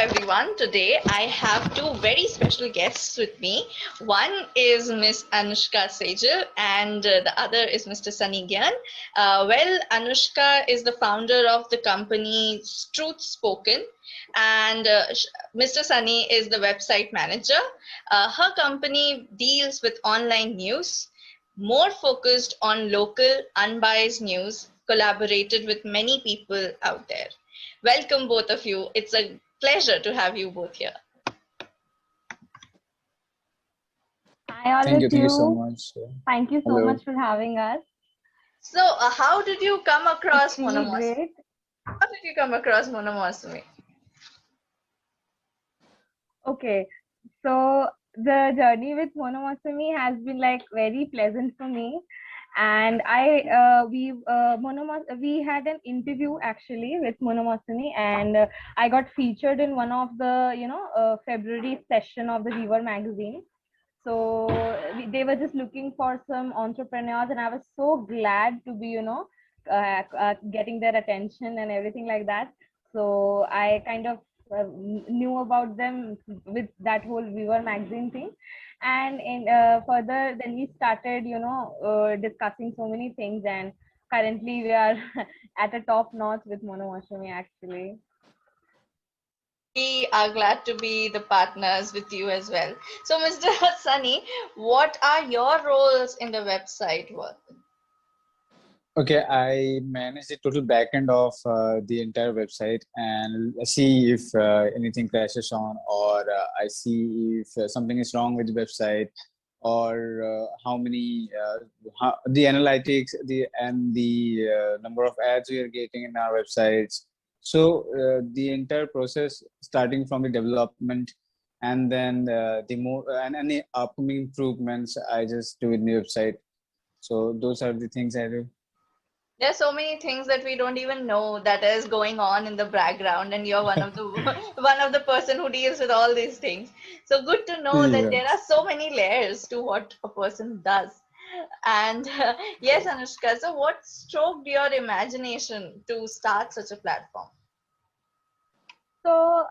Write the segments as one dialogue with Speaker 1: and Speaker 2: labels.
Speaker 1: everyone. Today I have two very special guests with me. One is Miss Anushka Sejal and the other is Mr. Sunny Gyan. Anushka is the founder of the company Truth Spoken and Mr. Sunny is the website manager. Her company deals with online news, more focused on local, unbiased news, collaborated with many people out there. Welcome, both of you. It's a pleasure to have you both here.
Speaker 2: Hi, all
Speaker 3: Thank
Speaker 2: of
Speaker 3: you. Thank you so
Speaker 2: you.
Speaker 3: much.
Speaker 2: Thank you so
Speaker 3: Hello.
Speaker 2: much for having us.
Speaker 1: So, how did you come across
Speaker 2: It's really
Speaker 1: Monomasumi?
Speaker 2: great.
Speaker 1: How did you come across Monomasumi?
Speaker 2: Okay, so the journey with Monomasumi has been like very pleasant for me. And we had an interview actually with Monomasumi, and I got featured in one of the February session of the Weaver magazine. So they were just looking for some entrepreneurs, and I was so glad to be getting their attention and everything like that. So I kind of knew about them with that whole Weaver magazine thing, and further then we started discussing so many things, and currently we are at a top notch with Monomasumi actually.
Speaker 1: We are glad to be the partners with you as well. So, Mr. Sunny, what are your roles in the website work?
Speaker 3: Okay, I manage the total backend of the entire website and see if anything crashes on, or I see if something is wrong with the website, or the analytics, the number of ads we are getting in our websites. So the entire process, starting from the development, and then the more and any upcoming improvements, I just do in the website. So those are the things I do.
Speaker 1: There's so many things that we don't even know that is going on in the background, and you're one of the one of the person who deals with all these things. So good to know that
Speaker 3: Yeah.
Speaker 1: there are so many layers to what a person does. And yes, Anushka, so what stroked your imagination to start such a platform?
Speaker 2: So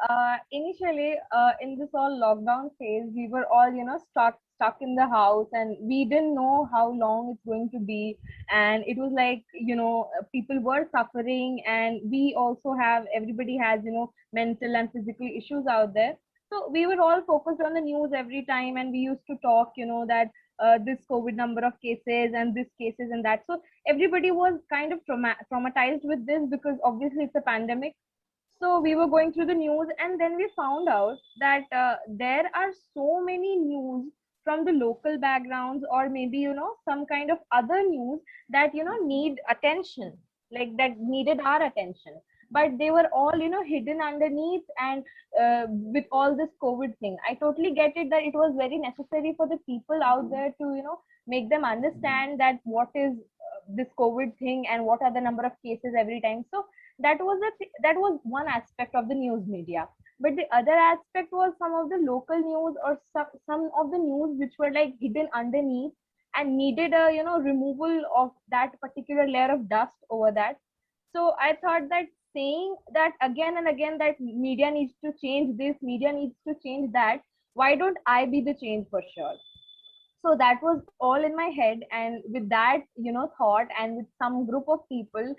Speaker 2: initially, in this all lockdown phase, we were all stuck in the house, and we didn't know how long it's going to be. And it was like people were suffering, and we also have everybody has mental and physical issues out there. So we were all focused on the news every time, and we used to talk that this COVID number of cases and this cases and that. So everybody was kind of traumatized with this, because obviously it's a pandemic. So we were going through the news, and then we found out that there are so many news from the local backgrounds, or maybe some kind of other news that need attention, like that needed our attention, but they were all hidden underneath. And with all this COVID thing, I totally get it that it was very necessary for the people out there to make them understand that what is this COVID thing, and what are the number of cases every time. So that was one aspect of the news media. But the other aspect was some of the local news, or some of the news which were like hidden underneath, and needed a removal of that particular layer of dust over that. So I thought that saying that again and again, that media needs to change this, media needs to change that, why don't I be the change for sure? So that was all in my head, and with that thought, and with some group of people,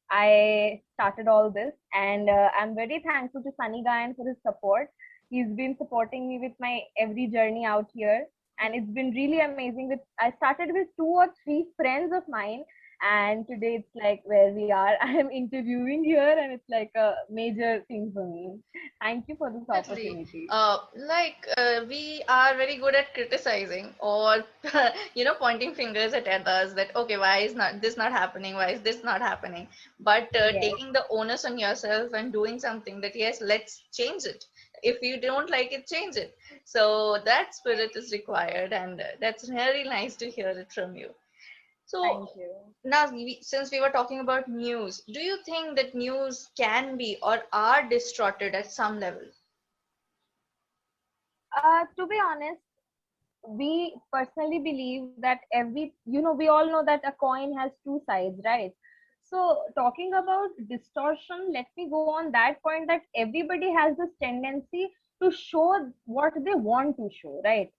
Speaker 2: I started all this. And I'm very thankful to Sunny Gayan for his support. He's been supporting me with my every journey out here, and it's been really amazing. With I started with 2 or 3 friends of mine, and today it's like where we are. I'm interviewing here, and it's like a major thing for me. Thank you for this
Speaker 1: Definitely.
Speaker 2: opportunity.
Speaker 1: We are very good at criticizing, or pointing fingers at others, that okay, why is not this not happening, why is this not happening? But
Speaker 2: Yes.
Speaker 1: taking the onus on yourself and doing something, that yes, let's change it. If you don't like it, change it. So that spirit is required, and that's really nice to hear it from you. So
Speaker 2: Thank you.
Speaker 1: now, since we were talking about news, do you think that news can be or are distorted at some level?
Speaker 2: To be honest, we personally believe that we all know that a coin has two sides, right? So talking about distortion, let me go on that point that everybody has this tendency to show what they want to show, right?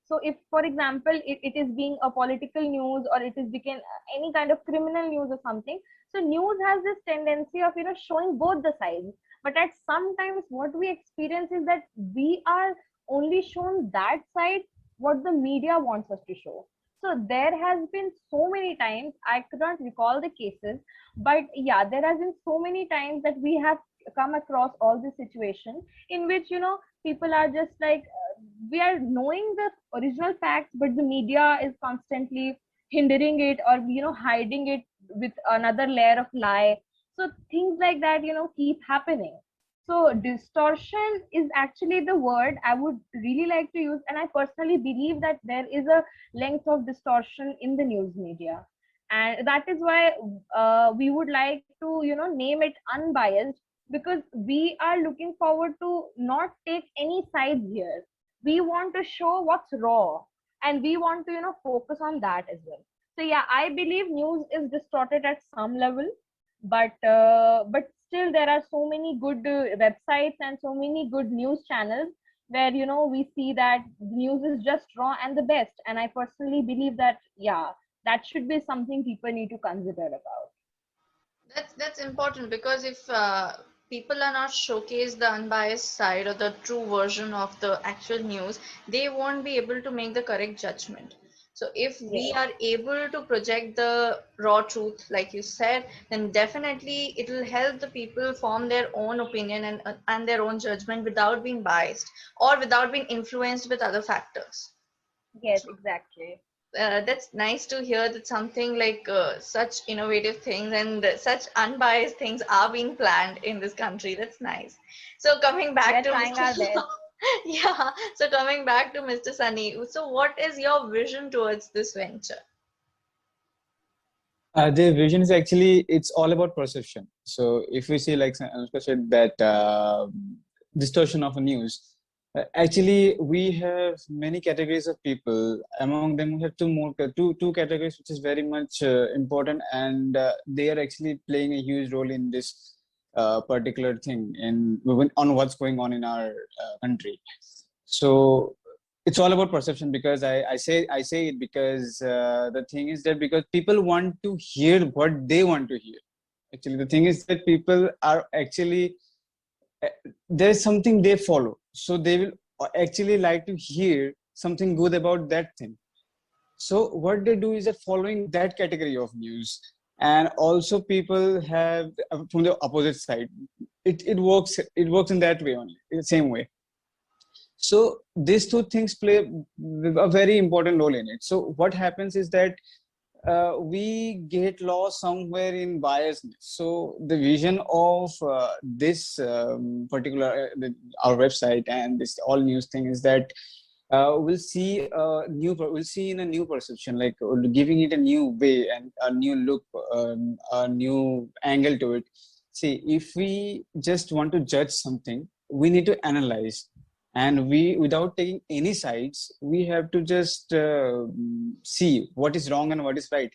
Speaker 2: So if, for example, it is being a political news or it is become any kind of criminal news or something, so news has this tendency of showing both the sides. But at sometimes what we experience is that we are only shown that side what the media wants us to show. So there has been so many times, I could not recall the cases, but yeah, there has been so many times that we have come across all this situation in which people are just like we are knowing the original facts, but the media is constantly hindering it or hiding it with another layer of lie. So things like that keep happening. So distortion is actually the word I would really like to use, and I personally believe that there is a length of distortion in the news media, and that is why we would like to name it unbiased, because we are looking forward to not take any sides here. We want to show what's raw, and we want to focus on that as well. So yeah, I believe news is distorted at some level, but still there are so many good websites and so many good news channels where we see that news is just raw and the best, and I personally believe that yeah, that should be something people need to consider about.
Speaker 1: That's important, because if people are not showcase the unbiased side or the true version of the actual news, they won't be able to make the correct judgment. So if we
Speaker 2: Yes,
Speaker 1: are able to project the raw truth, like you said, then definitely it will help the people form their own opinion and their own judgment without being biased or without being influenced with other factors.
Speaker 2: yes, exactly.
Speaker 1: That's nice to hear that something like such innovative things and such unbiased things are being planned in this country. That's nice. So coming
Speaker 2: We
Speaker 1: back
Speaker 2: are
Speaker 1: to
Speaker 2: trying
Speaker 1: Mr.
Speaker 2: our best.
Speaker 1: Yeah. So coming back to Mr. Sunny. So what is your vision towards this venture?
Speaker 3: The vision is actually it's all about perception. So if we see, like Anushka said, that distortion of a news, actually we have many categories of people. Among them, we have two categories, which is very much important, and they are actually playing a huge role in this particular thing in on what's going on in our country. So it's all about perception, because I say it because the thing is that because people want to hear what they want to hear. Actually, the thing is that people are actually uh, there's something they follow, so they will actually like to hear something good about that thing. So what they do is that following that category of news, and also people have from the opposite side. It works in that way only, in the same way. So these two things play a very important role in it. So what happens is that we get lost somewhere in biasness. So the vision of this particular our website and this all news thing is that we'll see in a new perception, like giving it a new way and a new look, a new angle to it. See, if we just want to judge something, we need to analyze, and we without taking any sides, we have to just see what is wrong and what is right.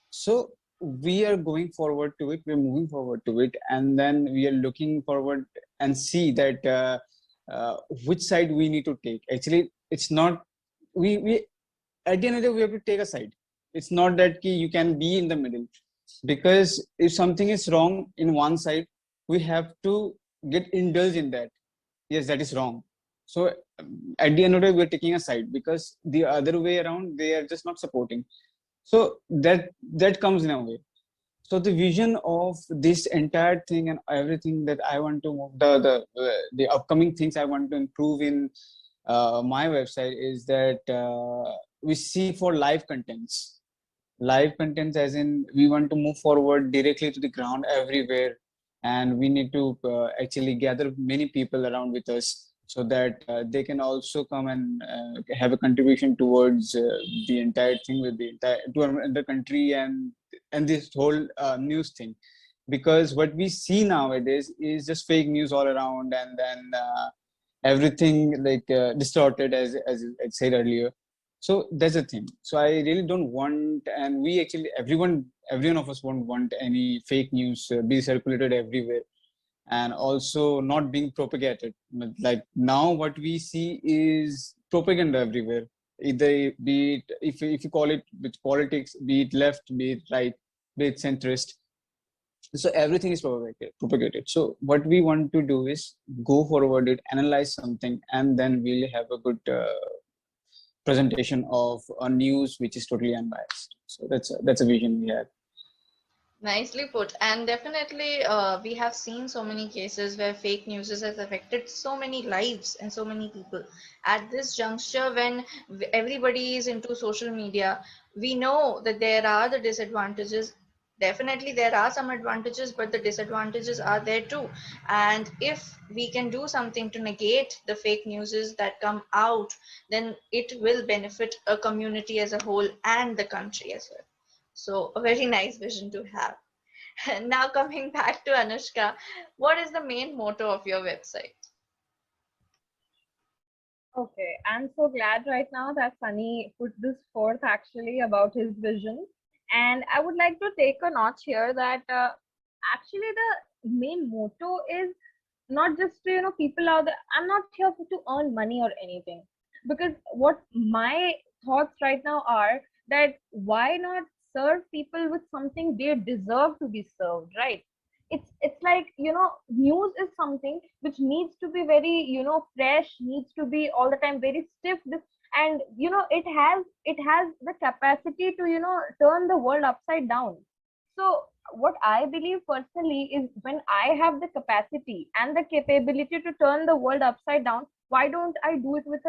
Speaker 3: So we are going forward to it, we're moving forward to it, and then we are looking forward and see that uh, which side we need to take. Actually, it's not we at the end of the day we have to take a side. It's not that you can be in the middle, because if something is wrong in one side, we have to get indulged in that. Yes, that is wrong. So at the end of the day, we're taking a side, because the other way around, they are just not supporting. So that comes in a way. So the vision of this entire thing and everything that I want to move, the upcoming things I want to improve in my website is that we see for live contents, as in we want to move forward directly to the ground everywhere, and we need to actually gather many people around with us, so that they can also come and have a contribution towards the entire thing with the entire to the country and this whole news thing. Because what we see nowadays is just fake news all around, and then everything like distorted, as I said earlier. So that's the thing. So I really don't want, and we actually, everyone of us won't want any fake news be circulated everywhere, and also not being propagated. Like now what we see is propaganda everywhere, either be it, if you call it with politics, be it left, be it right, be it centrist. So everything is propagated. So what we want to do is go forward it, analyze something, and then we'll have a good presentation of a news which is totally unbiased. So that's a vision we have.
Speaker 1: Nicely put. And definitely, we have seen so many cases where fake news has affected so many lives and so many people. At this juncture, when everybody is into social media, we know that there are the disadvantages. Definitely, there are some advantages, but the disadvantages are there too. And if we can do something to negate the fake news that come out, then it will benefit a community as a whole and the country as well. So a very nice vision to have. Now coming back to Anushka, what is the main motto of your website?
Speaker 2: Okay, I'm so glad right now that Sunny put this forth actually about his vision. And I would like to take a notch here that actually the main motto is not just to, people out there. I'm not here to earn money or anything. Because what my thoughts right now are that why not serve people with something they deserve to be served, right? It's like, news is something which needs to be very, fresh, needs to be all the time very stiff, and it has the capacity to, turn the world upside down. So what I believe personally is, when I have the capacity and the capability to turn the world upside down, why don't I do it with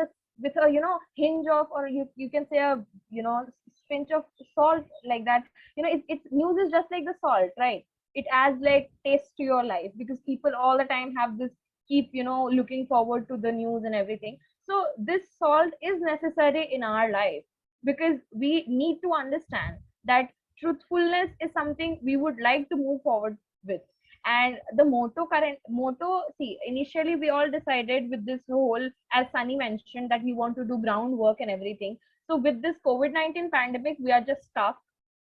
Speaker 2: a hinge of, or you can say a, pinch of salt, like that. It's news is just like the salt, right? It adds like taste to your life, because people all the time have this, keep looking forward to the news and everything. So this salt is necessary in our life, because we need to understand that truthfulness is something we would like to move forward with. And the current motto, see, initially we all decided with this whole, as Sunny mentioned, that we want to do groundwork and everything. So with this COVID-19 pandemic, we are just stuck.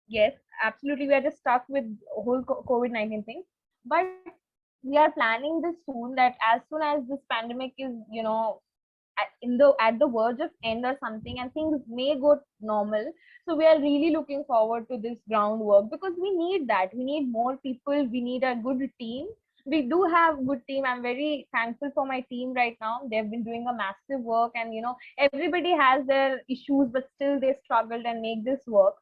Speaker 2: Yes, absolutely, we are just stuck with whole COVID-19 thing. But we are planning this soon, that as soon as this pandemic is, at the verge of end or something, and things may go normal. So we are really looking forward to this groundwork, because we need that. We need more people. We need a good team. We do have good team. I'm very thankful for my team right now. They've been doing a massive work, and everybody has their issues, but still they struggled and make this work.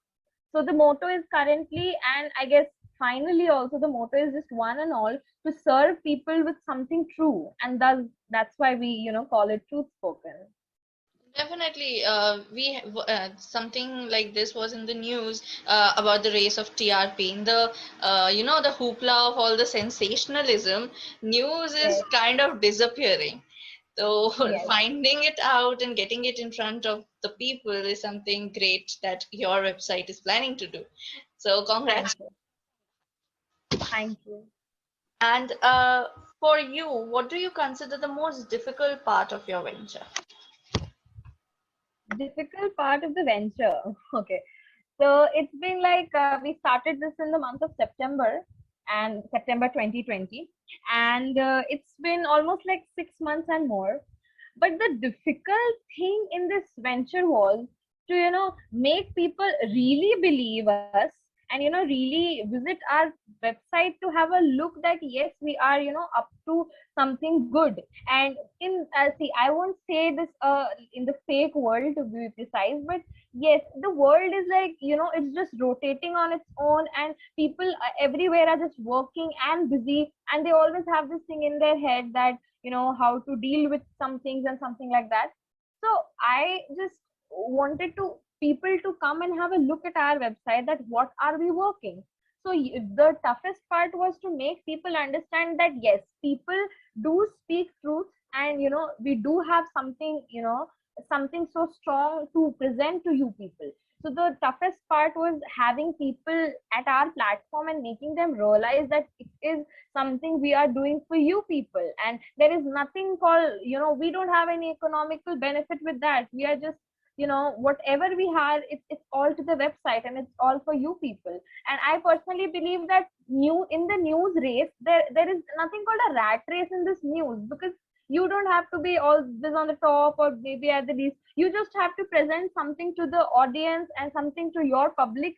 Speaker 2: So the motto is currently, and I guess finally also, the motto is just one and all, to serve people with something true. And that's why we, call it truth spoken.
Speaker 1: Definitely, something like this was in the news about the race of TRP. In the the hoopla of all the sensationalism, news is
Speaker 2: Yes,
Speaker 1: kind of disappearing. So
Speaker 2: yes.
Speaker 1: finding it out and getting it in front of the people is something great that your website is planning to do. So
Speaker 2: Thank
Speaker 1: congrats.
Speaker 2: you. Thank you.
Speaker 1: And for you, what do you consider the most difficult part of your venture?
Speaker 2: Difficult part of the venture. Okay. So it's been like, we started this in the month of September, and September 2020. And it's been almost like 6 months and more. But the difficult thing in this venture was to, make people really believe us, and, really visit our website to have a look that, yes, we are, up to something good. And see, I won't say this in the fake world, to be precise, but yes, the world is like, it's just rotating on its own, and people everywhere are just working and busy, and they always have this thing in their head that, how to deal with some things and something like that. So I just wanted to people to come and have a look at our website, that what are we working. So the toughest part was to make people understand that, yes, people do speak truth, and, we do have something, something so strong to present to you people. So the toughest part was having people at our platform and making them realize that it is something we are doing for you people, and there is nothing called, we don't have any economical benefit with that. We are just whatever we had, it's all to the website, and it's all for you people. And I personally believe that in the news race, there is nothing called a rat race in this news, because you don't have to be always on the top or maybe at the least. You just have to present something to the audience and something to your public,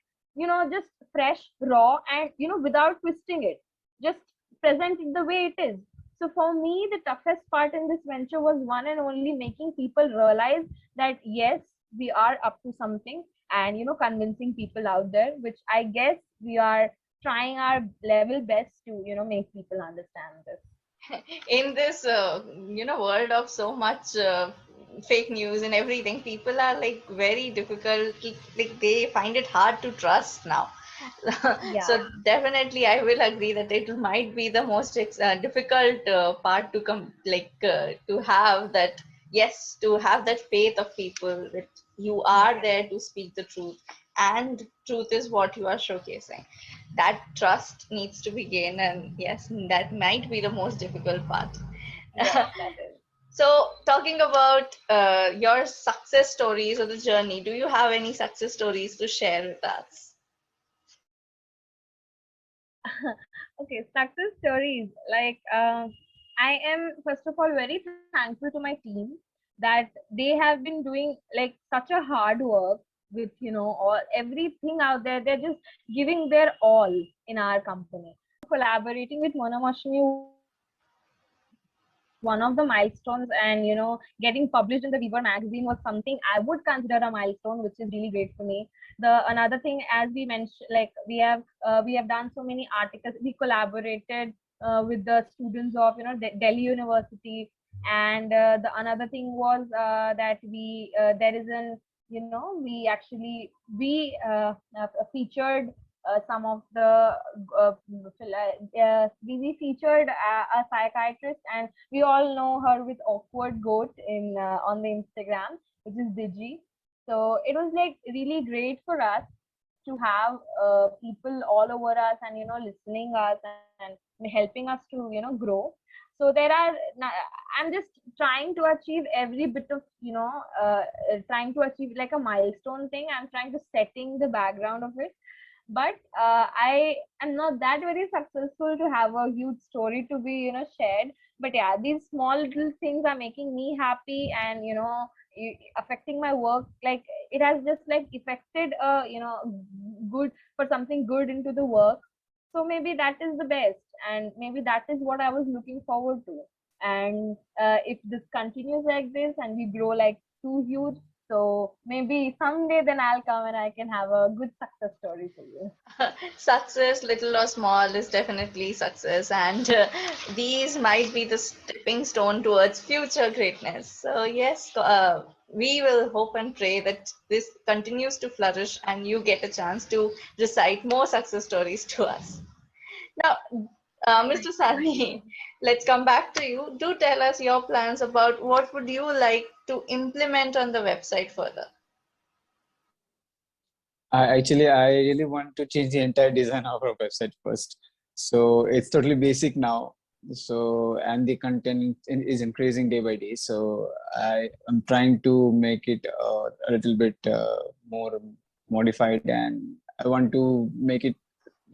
Speaker 2: just fresh, raw, and without twisting it. Just present it the way it is. So for me, the toughest part in this venture was one and only making people realize that yes, we are up to something, and convincing people out there, which I guess we are trying our level best to make people understand this.
Speaker 1: In this world of so much fake news and everything, people are like very difficult, like they find it hard to trust now.
Speaker 2: Yeah,
Speaker 1: So definitely I will agree that it might be the most difficult part to come, like to have that, yes, to have that faith of people that you are
Speaker 2: yeah,
Speaker 1: there to speak the truth, and truth is what you are showcasing. That trust needs to be gained, and yes, that might be the most difficult part.
Speaker 2: yes, that is.
Speaker 1: So talking about your success stories or the journey, do you have any success stories to share with us?
Speaker 2: Okay, success stories. Like, I am first of all very thankful to my team that they have been doing like such a hard work with all everything out there. They're just giving their all in our company. Collaborating with Monamashmi was one of the milestones, and getting published in the Weaver magazine was something I would consider a milestone, which is really great for me. Another thing, as we mentioned, like we have done so many articles. We collaborated with the students of Delhi University. And the another thing was that there is an we actually we featured some of the we featured a psychiatrist, and we all know her with awkward goat in on the Instagram, which is Digi. So it was like really great for us to have people all over us, and listening us and helping us to grow. So there are I'm just trying to achieve every bit of trying to achieve like a milestone thing. I'm trying to setting the background of it, but I am not that very successful to have a huge story to be shared. But yeah, these small little things are making me happy, and affecting my work. Like, it has just like affected good for something good into the work. So maybe that is the best, and maybe that is what I was looking forward to. And if this continues like this and we grow like too huge, so maybe someday then I'll come and I can have a good success story for you.
Speaker 1: Success, little or small, is definitely success, and these might be the stepping stone towards future greatness. So yes, we will hope and pray that this continues to flourish and you get a chance to recite more success stories to us. Now, Mr. Sani, let's come back to you. Do tell us your plans about what would you like to implement on the website further.
Speaker 3: I really want to change the entire design of our website first. So it's totally basic now. So, and the content is increasing day by day. So I am trying to make it a little bit more modified, and I want to make it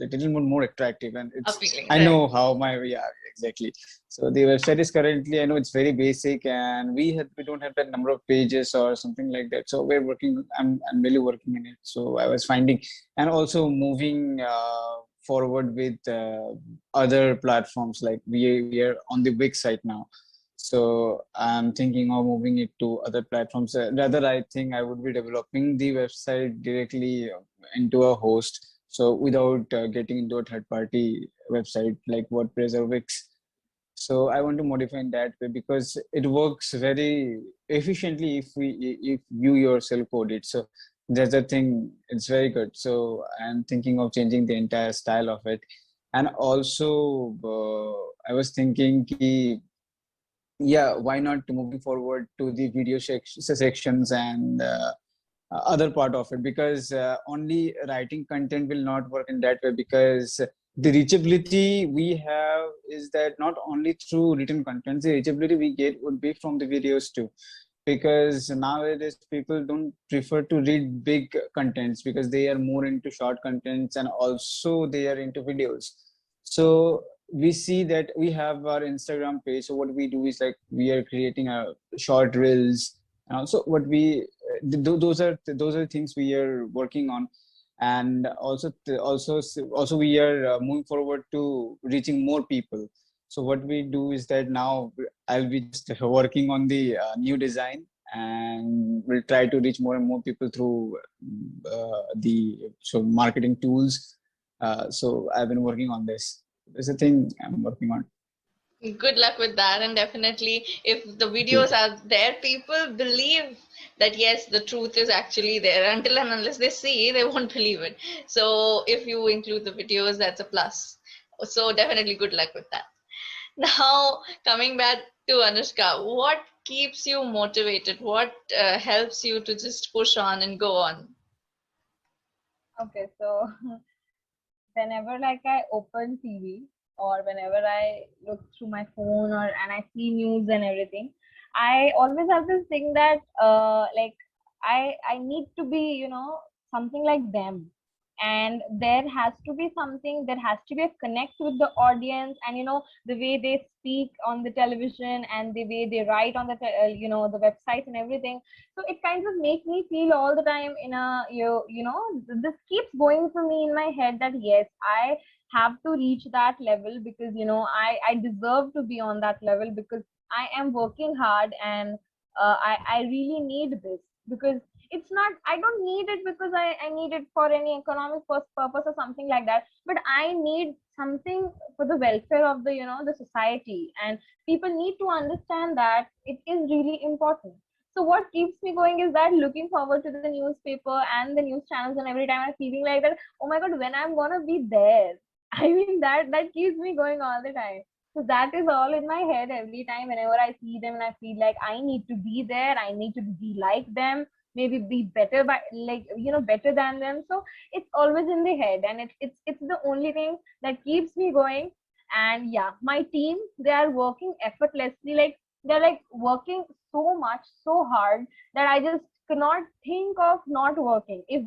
Speaker 3: a little more attractive. And
Speaker 1: Appealing,
Speaker 3: I
Speaker 1: right?
Speaker 3: know how yeah, exactly. So the website is currently, I know it's very basic, and we don't have that number of pages or something like that. So we're working. I'm really working in it. So I was finding, and also moving forward with other platforms. Like we are on the Wix site now. So I'm thinking of moving it to other platforms. Rather, I think I would be developing the website directly into a host. So without getting into a third party website like WordPress or Wix. So I want to modify in that way because it works very efficiently if you yourself code it. So that's the thing. It's very good. So I'm thinking of changing the entire style of it. And also, I was thinking, yeah, why not moving forward to the video sections and other part of it, because only writing content will not work in that way, because the reachability we have is that not only through written content, the reachability we get would be from the videos too. because nowadays people don't prefer to read big contents because they are more into short contents and also they are into videos. So we see that we have our Instagram page. So what we do is like we are creating a short reels, and also what we those are things we are working on, and also we are moving forward to reaching more people. So what we do is that now I'll be just working on the new design, and we'll try to reach more and more people through the marketing tools. So I've been working on this. It's a thing I'm working on.
Speaker 1: Good luck with that. And definitely, if the
Speaker 3: Thank you.
Speaker 1: videos are there, people believe that yes, the truth is actually there. Until and unless they see, they won't believe it. So if you include the videos, that's a plus. So definitely good luck with that. Now, coming back to Anushka, what keeps you motivated? What helps you to just push on and go on?
Speaker 2: Okay, so whenever like I open TV or whenever I look through my phone or and I see news and everything, I always have this thing that like I need to be, something like them. And there has to be something, there has to be a connect with the audience, and the way they speak on the television and the way they write on the the websites and everything. So it kind of makes me feel all the time in a this keeps going for me in my head that yes, I have to reach that level, because I deserve to be on that level, because I am working hard, and I really need this, because it's not, I don't need it because I need it for any economic purpose or something like that, but I need something for the welfare of the society, and people need to understand that it is really important. So what keeps me going is that looking forward to the newspaper and the news channels, and every time I'm feeling like that, oh my god, when I'm gonna be there. I mean, that keeps me going all the time. So that is all in my head every time whenever I see them, and I feel like I need to be there, I need to be like them, maybe be better by, like, better than them. So it's always in the head, and it's the only thing that keeps me going. And yeah, my team, they are working effortlessly, like they're like working so much, so hard, that I just cannot think of not working. If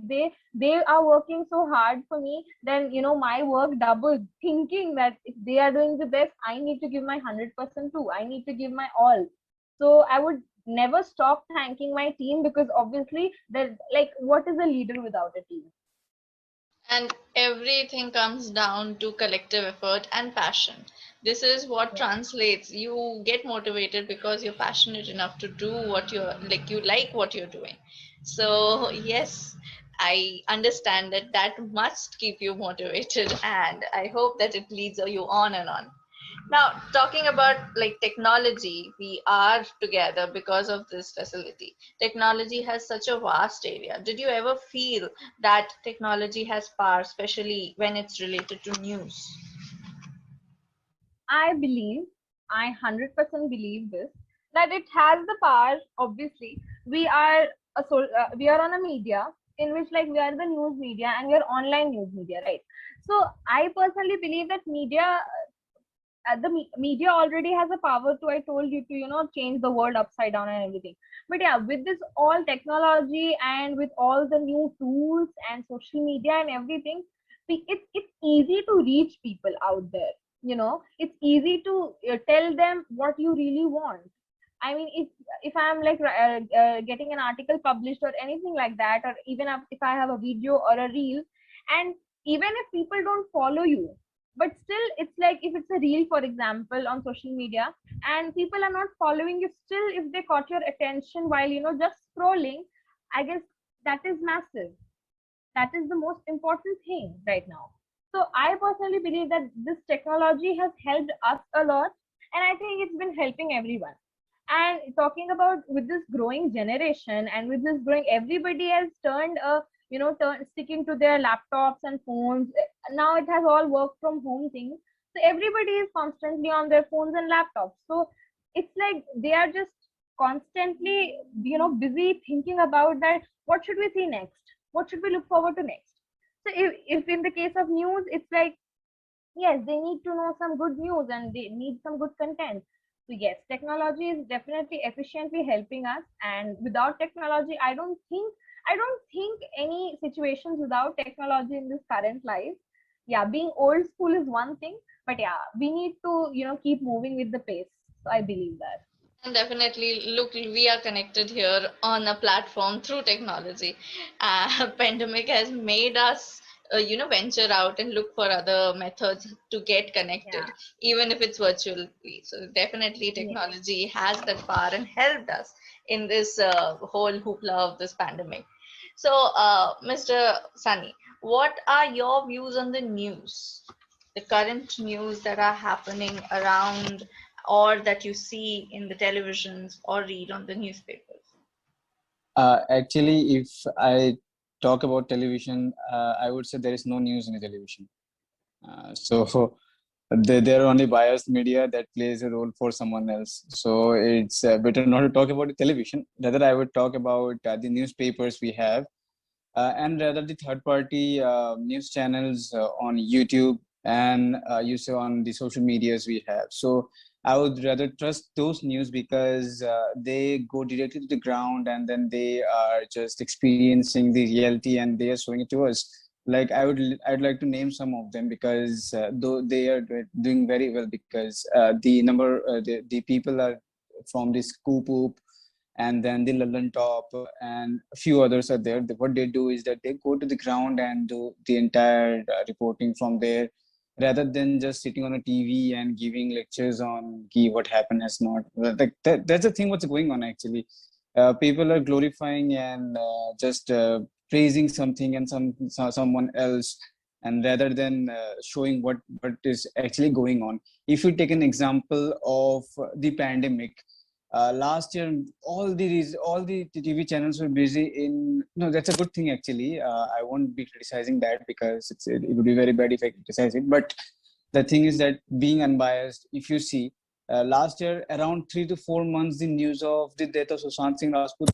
Speaker 2: they are working so hard for me, then my work doubles, thinking that if they are doing the best, I need to give my 100% too, I need to give my all. So I would never stop thanking my team, because obviously, that, like, what is a leader without a team?
Speaker 1: And everything comes down to collective effort and passion. This is what
Speaker 2: Yeah.
Speaker 1: translates. You get motivated because you're passionate enough to do what you're like, you like what you're doing. So, yes, I understand that that must keep you motivated, and I hope that it leads you on and on. Now, talking about like technology, we are together because of this facility. Technology has such a vast area. Did you ever feel that technology has power, especially when it's related to news?
Speaker 2: I believe, I 100% believe this, that it has the power. Obviously, we are we are on a media in which, like, we are the news media and we are online news media, right? So I personally believe that media already has a power to, I told you, to change the world upside down and everything. But yeah, with this all technology and with all the new tools and social media and everything, it's easy to reach people out there. It's easy to tell them what you really want. I mean, if I'm like getting an article published or anything like that, or even if I have a video or a reel, and even if people don't follow you, but still, it's like, if it's a reel, for example, on social media, and people are not following you, still if they caught your attention while just scrolling, I guess that is massive. That is the most important thing right now. So I personally believe that this technology has helped us a lot, and I think it's been helping everyone. And talking about, with this growing generation and with this growing, everybody has turned sticking to their laptops and phones. Now it has all work from home things, so everybody is constantly on their phones and laptops. So it's like they are just constantly busy thinking about that, what should we see next, what should we look forward to next. So if in the case of news, it's like, yes, they need to know some good news and they need some good content. So yes, technology is definitely efficiently helping us, and without technology, I don't think any situations without technology in this current life. Yeah, being old school is one thing, but yeah, we need to keep moving with the pace. So I believe that.
Speaker 1: And definitely, look, we are connected here on a platform through technology. Pandemic has made us, venture out and look for other methods to get connected,
Speaker 2: Yeah.
Speaker 1: even if it's virtually. So definitely,
Speaker 2: Yes.
Speaker 1: technology has that power and helped us in this whole hoopla of this pandemic. So, Mr. Sunny, what are your views on the news? The current news that are happening around or that you see in the televisions or read on the newspapers?
Speaker 3: Actually, if I talk about television, I would say there is no news in the television. So they're only biased media that plays a role for someone else. So it's better not to talk about the television. Rather, I would talk about the newspapers we have, and rather the third-party news channels on YouTube and you say on the social medias we have. So I would rather trust those news because they go directly to the ground and then they are just experiencing the reality and they are showing it to us. Like I'd like to name some of them because though they are doing very well because the people are from this Scoop and then the London Top and a few others are there. What they do is that they go to the ground and do the entire reporting from there, rather than just sitting on a TV and giving lectures on what happened has not. Like that's the thing. What's going on actually? People are glorifying and just praising something and someone else, and rather than showing what is actually going on. If you take an example of the pandemic, last year all the TV channels were busy in. No, that's a good thing actually. I won't be criticizing that because it would be very bad if I criticize it. But the thing is that being unbiased, if you see, last year around 3 to 4 months, the news of the death of Sushant Singh Rajput,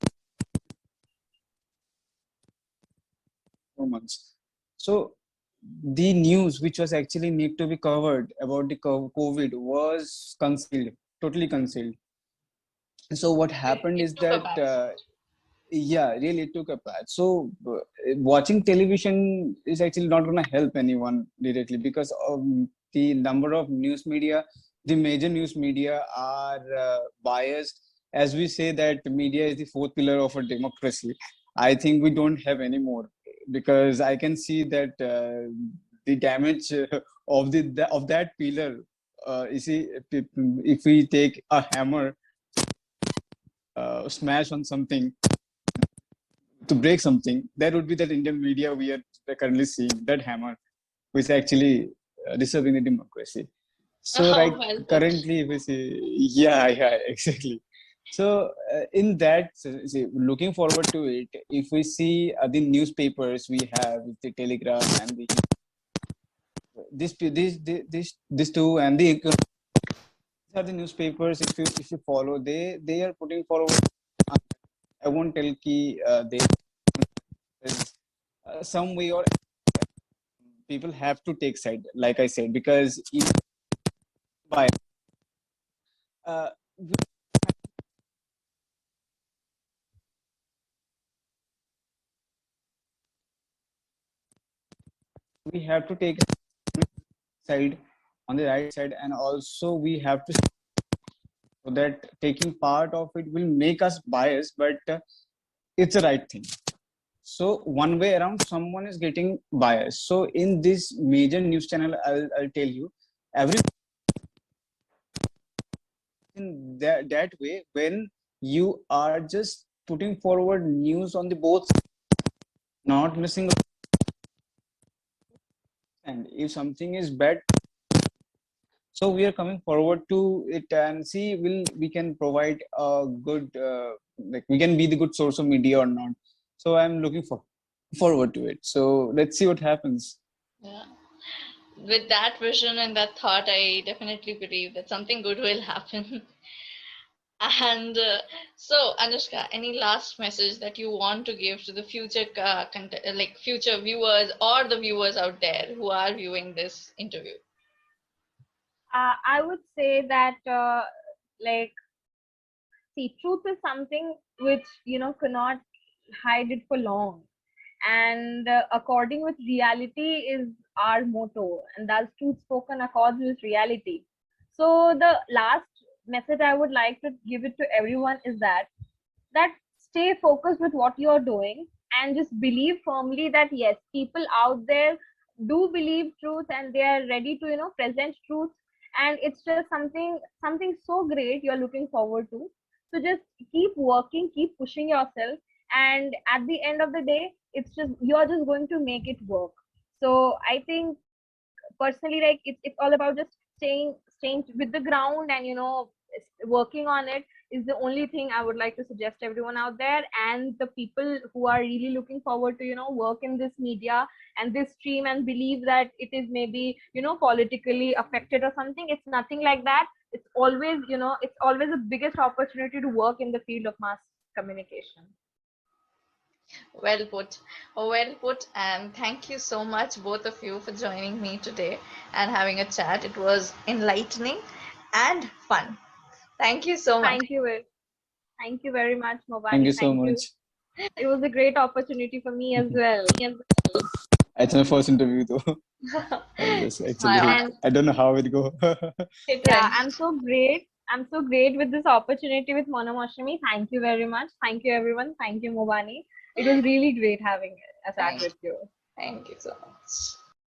Speaker 3: 4 months. So the news which was actually need to be covered about the COVID was concealed, totally concealed. So what happened
Speaker 1: It
Speaker 3: is
Speaker 1: took a
Speaker 3: that
Speaker 1: back seat.
Speaker 3: yeah, really took a path. So watching television is actually not going to help anyone directly because the number of news media, the major news media are biased. As we say that media is the fourth pillar of a democracy, I think we don't have any more because I can see that the damage of that pillar. You see, if we take a hammer, smash on something to break something, that would be that Indian media we are currently seeing, that hammer, which is actually disturbing the democracy. So,
Speaker 1: Oh,
Speaker 3: right,
Speaker 1: well put.
Speaker 3: currently, if we see, yeah, exactly. So, in that, see, looking forward to it, if we see the newspapers we have, the Telegraph and the this two and the these are the newspapers. If you follow, they are putting forward. I won't tell ki they some way or people have to take side, like I said, because if by uh, we have to take side on the right side, and also we have to so that taking part of it will make us biased, but it's the right thing. So one way around, someone is getting biased. So in this major news channel, I'll tell you, every in that way when you are just putting forward news on the both, not missing. And if something is bad, so we are coming forward to it and see will we can provide a good like we can be the good source of media or not. So I'm looking forward to it. So let's see what happens.
Speaker 1: Yeah. With that vision and that thought, I definitely believe that something good will happen. And so, Anushka, any last message that you want to give to the future, like future viewers or the viewers out there who are viewing this interview?
Speaker 2: I would say that Like, see, truth is something which, cannot hide it for long. And according with reality is our motto, and that's truth spoken accords with reality. So the last message I would like to give it to everyone is that stay focused with what you're doing, and just believe firmly that yes, people out there do believe truth, and they are ready to present truth. And it's just something so great you're looking forward to. So just keep working, keep pushing yourself, and at the end of the day, you're just going to make it work. So I think personally, like, it's all about just staying with the ground, and working on it is the only thing I would like to suggest everyone out there. And the people who are really looking forward to work in this media and this stream, and believe that it is maybe politically affected or something, it's nothing like that. It's always the biggest opportunity to work in the field of mass communication.
Speaker 1: Well put. Well put. And thank you so much, both of you, for joining me today and having a chat. It was enlightening and fun. Thank you so much.
Speaker 2: Thank you. Thank you very much,
Speaker 3: Thank
Speaker 2: Mobani.
Speaker 3: you so
Speaker 2: Thank you.
Speaker 3: much.
Speaker 2: It was a great opportunity for me as well.
Speaker 3: It's my first interview though.
Speaker 2: And
Speaker 3: I don't know how it go.
Speaker 1: It
Speaker 2: yeah,
Speaker 1: went.
Speaker 2: I'm so great. I'm so great with this opportunity with Monomoshimi. Thank you very much. Thank you, everyone. Thank you, Mobani. It was really great having a chat with you.
Speaker 1: Thank you so much.